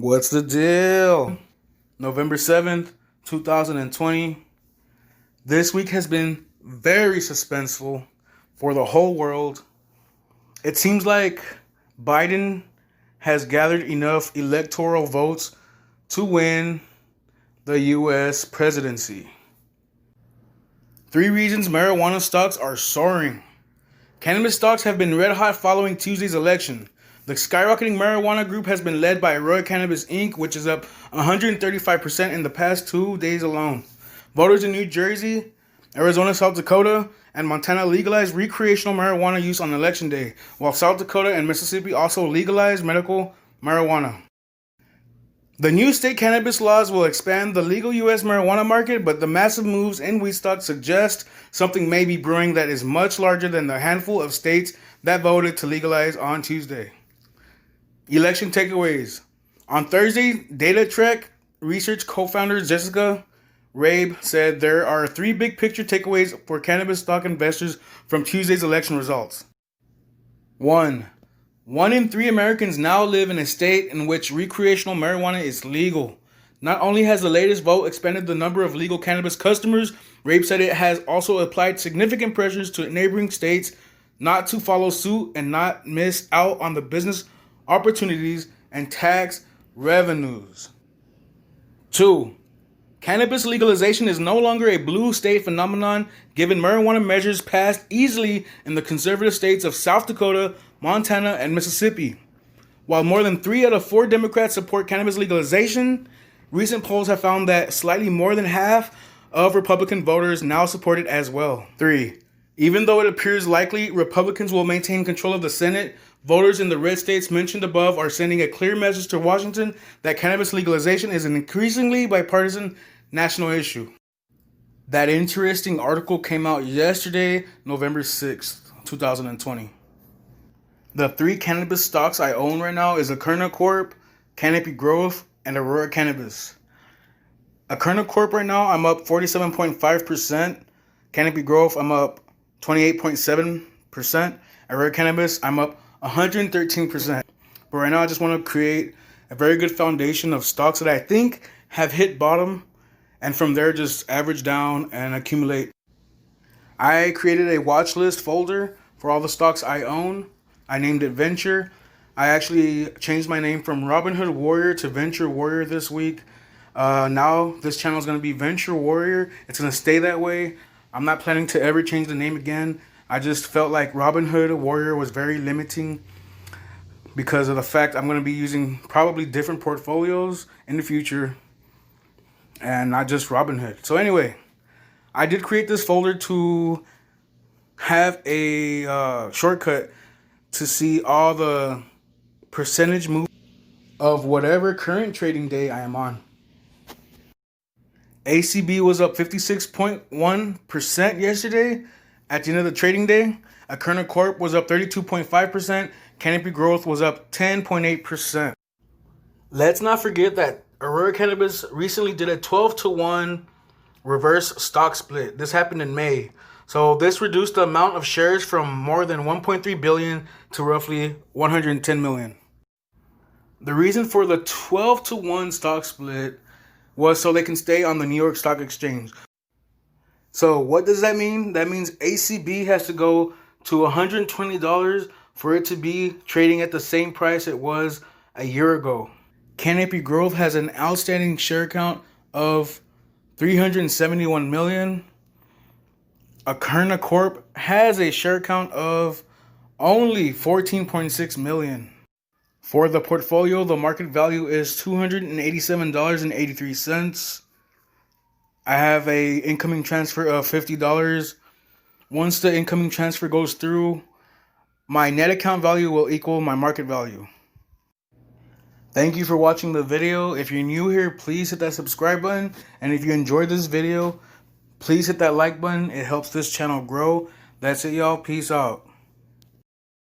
What's the deal? November 7th, 2020. This week has been very suspenseful for the whole world. It seems like Biden has gathered enough electoral votes to win the U.S. presidency. 3 reasons marijuana stocks are soaring. Cannabis stocks have been red hot following Tuesday's election. The skyrocketing marijuana group has been led by Erupt Cannabis Inc., which is up 135% in the past 2 days alone. Voters in New Jersey, Arizona, South Dakota, and Montana legalized recreational marijuana use on Election Day, while South Dakota and Mississippi also legalized medical marijuana. The new state cannabis laws will expand the legal U.S. marijuana market, but the massive moves in weed stocks suggest something may be brewing that is much larger than the handful of states that voted to legalize on Tuesday. Election takeaways. On Thursday, DataTrek research co-founder Jessica Rabe said there are 3 big picture takeaways for cannabis stock investors from Tuesday's election results. 1. 1 in 3 Americans now live in a state in which recreational marijuana is legal. Not only has the latest vote expanded the number of legal cannabis customers, Rabe said it has also applied significant pressures to neighboring states not to follow suit and not miss out on the business opportunities and tax revenues. 2. Cannabis legalization is no longer a blue state phenomenon, given marijuana measures passed easily in the conservative states of South Dakota, Montana, and Mississippi. While more than 3 out of 4 Democrats support cannabis legalization, recent polls have found that slightly more than half of Republican voters now support it as well. 3. Even though it appears likely Republicans will maintain control of the Senate, voters in the red states mentioned above are sending a clear message to Washington that cannabis legalization is an increasingly bipartisan national issue. That interesting article came out yesterday, November 6th, 2020. The 3 cannabis stocks I own right now is Akerna Corp, Canopy Growth, and Aurora Cannabis. Akerna Corp right now, I'm up 47.5%. Canopy Growth, I'm up 28.7%. Aurora Cannabis, I'm up 113%. But right now, I just want to create a very good foundation of stocks that I think have hit bottom, and from there just average down and accumulate. I created a watch list folder for all the stocks I own. I named it Venture. I actually changed my name from Robinhood Warrior to VentureWarrior this week. Now this channel is going to be VentureWarrior. It's going to stay that way. I'm not planning to ever change the name again. I just felt like Robinhood Warrior was very limiting because of the fact I'm going to be using probably different portfolios in the future and not just Robinhood. So anyway, I did create this folder to have a shortcut to see all the percentage move of whatever current trading day I am on. ACB was up 56.1% yesterday at the end of the trading day. Akerna Corp was up 32.5%. Canopy Growth was up 10.8%. Let's not forget that Aurora Cannabis recently did a 12-to-1 reverse stock split. This happened in May. So this reduced the amount of shares from more than 1.3 billion to roughly 110 million. The reason for the 12-to-1 stock split was so they can stay on the New York Stock Exchange. So what does that mean? That means ACB has to go to $120 for it to be trading at the same price it was a year ago. Canopy Growth has an outstanding share count of 371 million. Akerna Corp has a share count of only 14.6 million. For the portfolio, the market value is $287.83. I have a incoming transfer of $50. Once the incoming transfer goes through, my net account value will equal my market value. Thank you for watching the video. If you're new here, please hit that subscribe button. And if you enjoyed this video, please hit that like button. It helps this channel grow. That's it, y'all. Peace out.